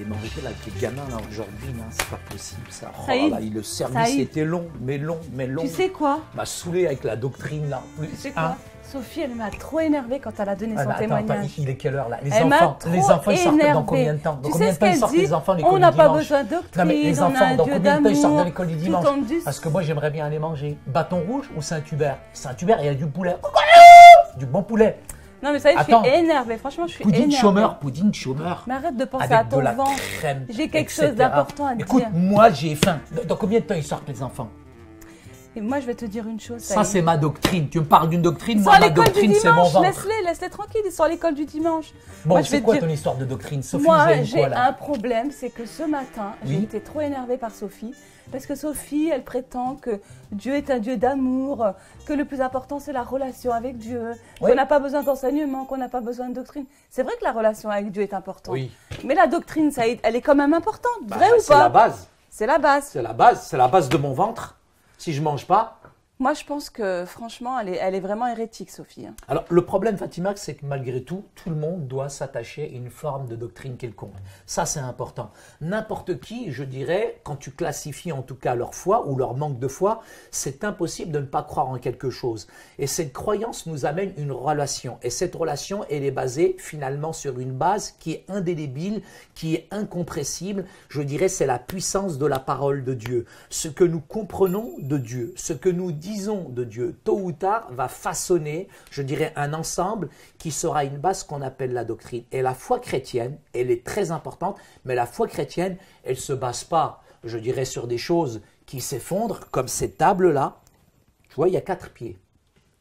les manger là, avec les gamins là aujourd'hui, c'est pas possible ça. Oh, Saïd, là, le service était long, mais long. Tu sais quoi? M'a saoulé avec la doctrine là. Tu sais quoi? Sophie, elle m'a trop énervée quand elle a donné son témoignage. Il est quelle heure là? Les enfants, ils sortent dans combien de temps? Tu sais ce qu'elle dit? On n'a pas besoin de doctrine, les on a enfants, un dans Dieu combien de temps ils sortent de d'amour. l'école du dimanche? Parce que moi j'aimerais bien aller manger bâton rouge ou Saint-Hubert. Saint-Hubert, il y a du poulet. Du bon poulet. Non mais ça y est, je suis énervée, franchement je suis énervée. Pudding chômeur. Mais arrête de penser à ton ventre. J'ai quelque chose d'important à te dire. Écoute, moi j'ai faim. Dans combien de temps ils sortent les enfants? Et moi je vais te dire une chose. Ça c'est ma doctrine. Tu me parles d'une doctrine, moi ma doctrine c'est mon ventre. Laisse-les tranquilles, ils sont à l'école du dimanche. Bon, c'est quoi ton histoire de doctrine, Sophie? Moi j'ai un problème, c'est que ce matin, j'ai été trop énervée par Sophie. Parce que Sophie, elle prétend que Dieu est un Dieu d'amour, que le plus important c'est la relation avec Dieu, qu'on n'a pas besoin d'enseignement, qu'on n'a pas besoin de doctrine. C'est vrai que la relation avec Dieu est importante. Oui. Mais la doctrine, elle est quand même importante, vrai ou pas? C'est la base. C'est la base. C'est la base de mon ventre. Si je ne mange pas. Moi, je pense que franchement, elle est vraiment hérétique, Sophie. Alors, le problème, Fatima, c'est que malgré tout, tout le monde doit s'attacher à une forme de doctrine quelconque. Ça, c'est important. N'importe qui, je dirais, quand tu classifies en tout cas leur foi ou leur manque de foi, c'est impossible de ne pas croire en quelque chose. Et cette croyance nous amène une relation. Et cette relation, elle est basée finalement sur une base qui est indélébile, qui est incompressible. Je dirais, c'est la puissance de la parole de Dieu. Ce que nous comprenons de Dieu, ce que nous disons de Dieu, tôt ou tard, va façonner, je dirais, un ensemble qui sera une base qu'on appelle la doctrine. Et la foi chrétienne, elle est très importante, mais la foi chrétienne, elle ne se base pas, je dirais, sur des choses qui s'effondrent, comme cette table-là. Tu vois, il y a 4 pieds.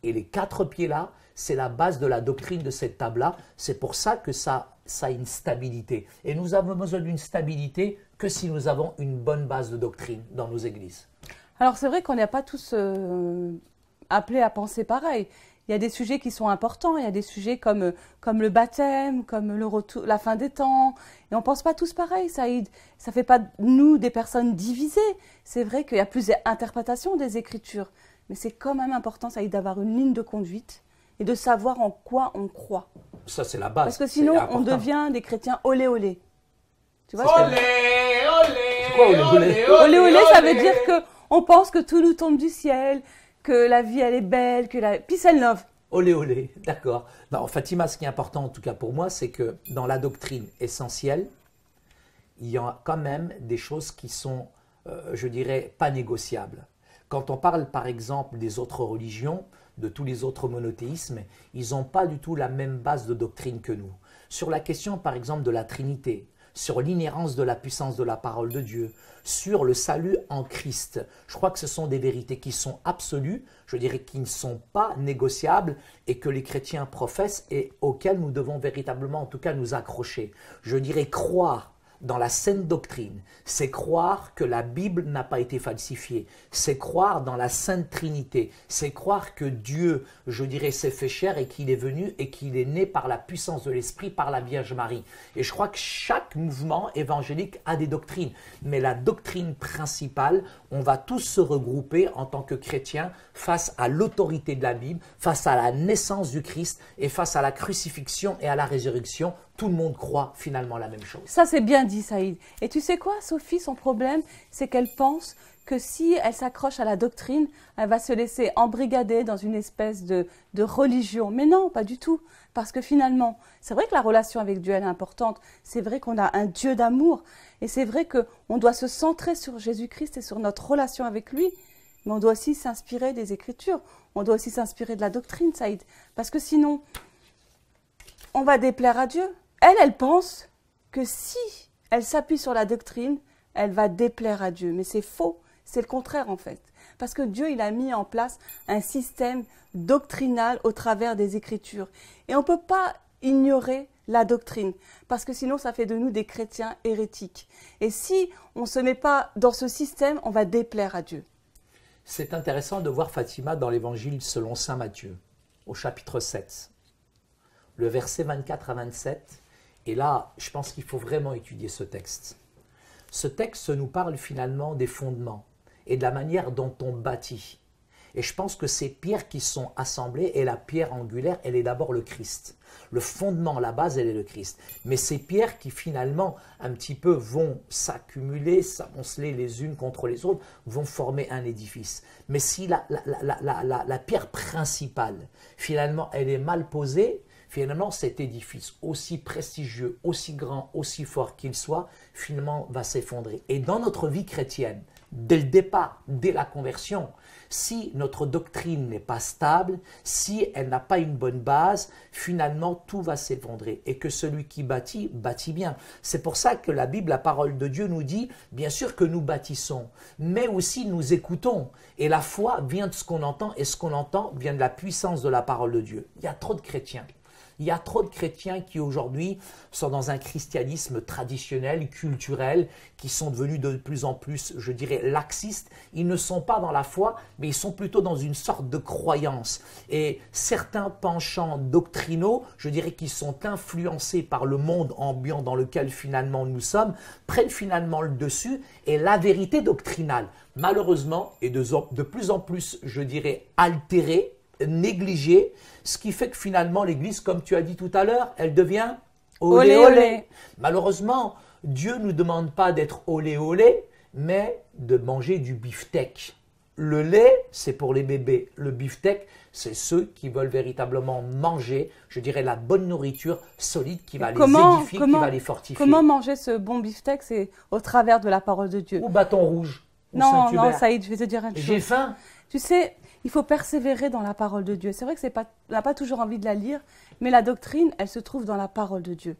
Et les 4 pieds-là, c'est la base de la doctrine de cette table-là. C'est pour ça que ça a une stabilité. Et nous avons besoin d'une stabilité que si nous avons une bonne base de doctrine dans nos églises. Alors c'est vrai qu'on n'est pas tous appelés à penser pareil. Il y a des sujets qui sont importants, il y a des sujets comme le baptême, comme le retour, la fin des temps. Et on ne pense pas tous pareil, Saïd. Ça ne fait pas de nous des personnes divisées. C'est vrai qu'il y a plusieurs interprétations des Écritures. Mais c'est quand même important, Saïd, d'avoir une ligne de conduite et de savoir en quoi on croit. Ça, c'est la base. Parce que sinon, on devient des chrétiens olé olé. Tu vois olé, olé, c'est quoi olé olé? Olé olé, ça veut dire que on pense que tout nous tombe du ciel, que la vie elle est belle, que la peace and love. Olé olé, d'accord. Non, Fatima, ce qui est important en tout cas pour moi, c'est que dans la doctrine essentielle, il y a quand même des choses qui sont, je dirais, pas négociables. Quand on parle par exemple des autres religions, de tous les autres monothéismes, ils n'ont pas du tout la même base de doctrine que nous. Sur la question par exemple de la Trinité, sur l'inhérence de la puissance de la parole de Dieu, sur le salut en Christ. Je crois que ce sont des vérités qui sont absolues, je dirais qui ne sont pas négociables et que les chrétiens professent et auxquelles nous devons véritablement en tout cas nous accrocher. Je dirais croire dans la sainte doctrine, c'est croire que la Bible n'a pas été falsifiée, c'est croire dans la Sainte Trinité, c'est croire que Dieu, je dirais, s'est fait chair et qu'il est venu et qu'il est né par la puissance de l'Esprit, par la Vierge Marie. Et je crois que chaque mouvement évangélique a des doctrines, mais la doctrine principale, on va tous se regrouper en tant que chrétiens face à l'autorité de la Bible, face à la naissance du Christ et face à la crucifixion et à la résurrection. Tout le monde croit finalement la même chose. Ça, c'est bien dit, Saïd. Et tu sais quoi, Sophie, son problème, c'est qu'elle pense que si elle s'accroche à la doctrine, elle va se laisser embrigader dans une espèce de religion. Mais non, pas du tout. Parce que finalement, c'est vrai que la relation avec Dieu, elle est importante. C'est vrai qu'on a un Dieu d'amour. Et c'est vrai qu'on doit se centrer sur Jésus-Christ et sur notre relation avec lui. Mais on doit aussi s'inspirer des Écritures. On doit aussi s'inspirer de la doctrine, Saïd. Parce que sinon, on va déplaire à Dieu. Elle pense que si elle s'appuie sur la doctrine, elle va déplaire à Dieu. Mais c'est faux, c'est le contraire en fait. Parce que Dieu, il a mis en place un système doctrinal au travers des Écritures. Et on ne peut pas ignorer la doctrine, parce que sinon ça fait de nous des chrétiens hérétiques. Et si on ne se met pas dans ce système, on va déplaire à Dieu. C'est intéressant de voir Fatima dans l'Évangile selon saint Matthieu, au chapitre 7, le verset 24 à 27. Et là, je pense qu'il faut vraiment étudier ce texte. Ce texte nous parle finalement des fondements et de la manière dont on bâtit. Et je pense que ces pierres qui sont assemblées, et la pierre angulaire, elle est d'abord le Christ. Le fondement, la base, elle est le Christ. Mais ces pierres qui finalement, un petit peu, vont s'accumuler, s'amonceler les unes contre les autres, vont former un édifice. Mais si la pierre principale, finalement, elle est mal posée, finalement, cet édifice, aussi prestigieux, aussi grand, aussi fort qu'il soit, finalement, va s'effondrer. Et dans notre vie chrétienne, dès le départ, dès la conversion, si notre doctrine n'est pas stable, si elle n'a pas une bonne base, finalement, tout va s'effondrer. Et que celui qui bâtit, bâtit bien. C'est pour ça que la Bible, la parole de Dieu nous dit, bien sûr que nous bâtissons, mais aussi nous écoutons. Et la foi vient de ce qu'on entend, et ce qu'on entend vient de la puissance de la parole de Dieu. Il y a trop de chrétiens. Il y a trop de chrétiens qui aujourd'hui sont dans un christianisme traditionnel, culturel, qui sont devenus de plus en plus, je dirais, laxistes. Ils ne sont pas dans la foi, mais ils sont plutôt dans une sorte de croyance. Et certains penchants doctrinaux, je dirais qu'ils sont influencés par le monde ambiant dans lequel finalement nous sommes, prennent finalement le dessus et la vérité doctrinale, malheureusement, est de plus en plus, je dirais, altérée, négligée, ce qui fait que finalement l'Église, comme tu as dit tout à l'heure, elle devient olé olé. Malheureusement, Dieu ne nous demande pas d'être olé olé, mais de manger du beefsteak. Le lait, c'est pour les bébés. Le beefsteak, c'est ceux qui veulent véritablement manger, je dirais, la bonne nourriture solide qui va les édifier, qui va les fortifier. Comment manger ce bon beefsteak? C'est au travers de la parole de Dieu. Ou bâton rouge. Non, non, Saïd, je vais te dire une chose. J'ai faim. Tu sais, il faut persévérer dans la parole de Dieu. C'est vrai que on n'a pas toujours envie de la lire, mais la doctrine, elle se trouve dans la parole de Dieu.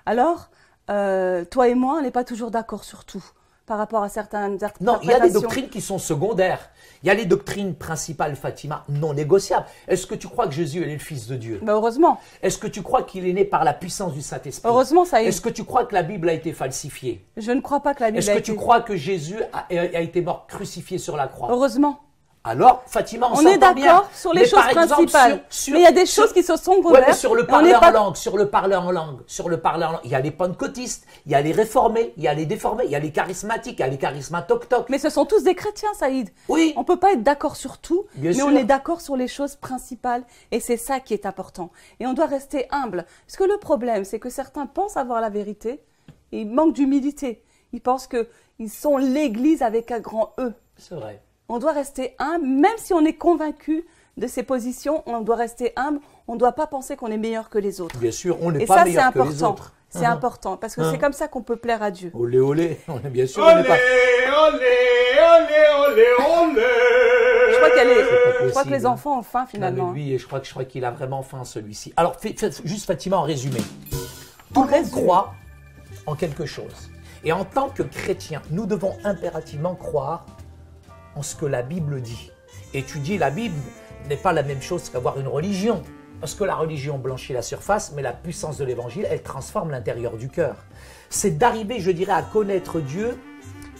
Alors, toi et moi, on n'est pas toujours d'accord sur tout par rapport à certaines interprétations. Non, il y a des doctrines qui sont secondaires. Il y a les doctrines principales, Fatima, non négociables. Est-ce que tu crois que Jésus est le Fils de Dieu? Ben heureusement. Est-ce que tu crois qu'il est né par la puissance du Saint-Esprit? Heureusement, ça y est. Est-ce que tu crois que la Bible a été falsifiée? Je ne crois pas que la Bible a été... Est-ce que tu crois que Jésus a été mort crucifié sur la croix? Heureusement. Alors, Fatima, on est d'accord sur les choses principales, mais il y a des choses qui se sont secondaires. Ouais, mais sur le parler en langue, sur le parler en langue, il y a les pentecôtistes, il y a les réformés, il y a les déformés, il y a les charismatiques, il y a les charismatoc-toc. Mais ce sont tous des chrétiens, Saïd. Oui. On ne peut pas être d'accord sur tout, Bien mais sûr. on est d'accord sur les choses principales, et c'est ça qui est important. Et on doit rester humble, parce que le problème, c'est que certains pensent avoir la vérité, et ils manquent d'humilité. Ils pensent qu'ils sont l'Église avec un grand E. C'est vrai. On doit rester humble, même si on est convaincu de ses positions, on doit rester humble, on ne doit pas penser qu'on est meilleur que les autres. Bien sûr, on n'est pas meilleur que les autres. C'est important, parce que c'est comme ça qu'on peut plaire à Dieu. Olé, olé, on est bien sûr, Olé, on n'est pas... olé, olé, olé. Je crois que les enfants ont faim Non, finalement. mais lui, je crois qu'il a vraiment faim, celui-ci. Alors, juste Fatima, en résumé. Tout le monde croit en quelque chose. Et en tant que chrétien, nous devons impérativement croire en ce que la Bible dit. Étudier la Bible n'est pas la même chose qu'avoir une religion. Parce que la religion blanchit la surface, mais la puissance de l'évangile, elle transforme l'intérieur du cœur. C'est d'arriver, je dirais, à connaître Dieu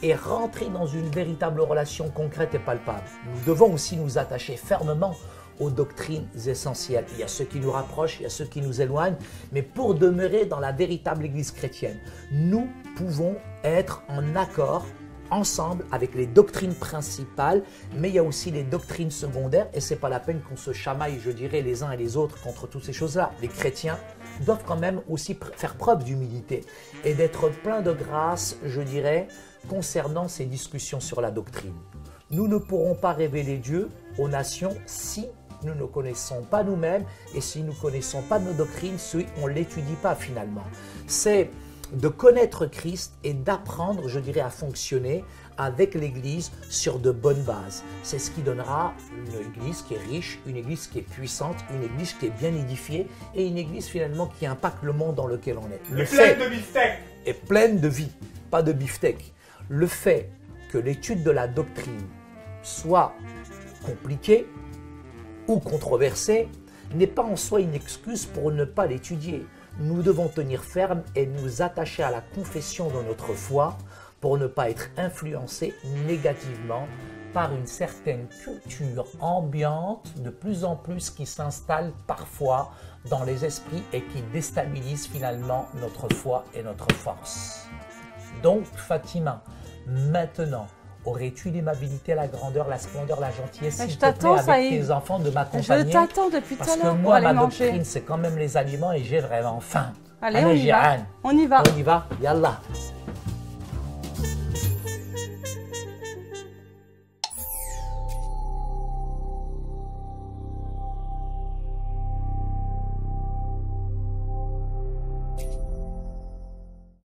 et rentrer dans une véritable relation concrète et palpable. Nous devons aussi nous attacher fermement aux doctrines essentielles. Il y a ceux qui nous rapprochent, il y a ceux qui nous éloignent, mais pour demeurer dans la véritable Église chrétienne, nous pouvons être en accord ensemble avec les doctrines principales, mais il y a aussi les doctrines secondaires et c'est pas la peine qu'on se chamaille, je dirais, les uns et les autres contre toutes ces choses-là. Les chrétiens doivent quand même aussi faire preuve d'humilité et d'être pleins de grâce, je dirais, concernant ces discussions sur la doctrine. Nous ne pourrons pas révéler Dieu aux nations si nous ne connaissons pas nous-mêmes et si nous ne connaissons pas nos doctrines, si on ne l'étudie pas finalement. C'est de connaître Christ et d'apprendre, je dirais, à fonctionner avec l'Église sur de bonnes bases. C'est ce qui donnera une Église qui est riche, une Église qui est puissante, une Église qui est bien édifiée et une Église finalement qui impacte le monde dans lequel on est. Le fait Pleine de beefsteak. est pleine de vie, pas de beefsteak. Le fait que l'étude de la doctrine soit compliquée ou controversée n'est pas en soi une excuse pour ne pas l'étudier. Nous devons tenir ferme et nous attacher à la confession de notre foi pour ne pas être influencés négativement par une certaine culture ambiante de plus en plus qui s'installe parfois dans les esprits et qui déstabilise finalement notre foi et notre force. Donc Fatima, maintenant, aurais-tu l'aimabilité, la grandeur, la splendeur, la gentillesse, Mais s'il je te plaît, t'attends, avec Saïd. tes enfants, de Je m'accompagner? t'attends depuis tout à Parce que l'heure pour moi, aller ma manger. doctrine, c'est quand même les aliments et j'ai vraiment faim. Allez, Ana on y va. ji'an. On y va. On y va? Yallah.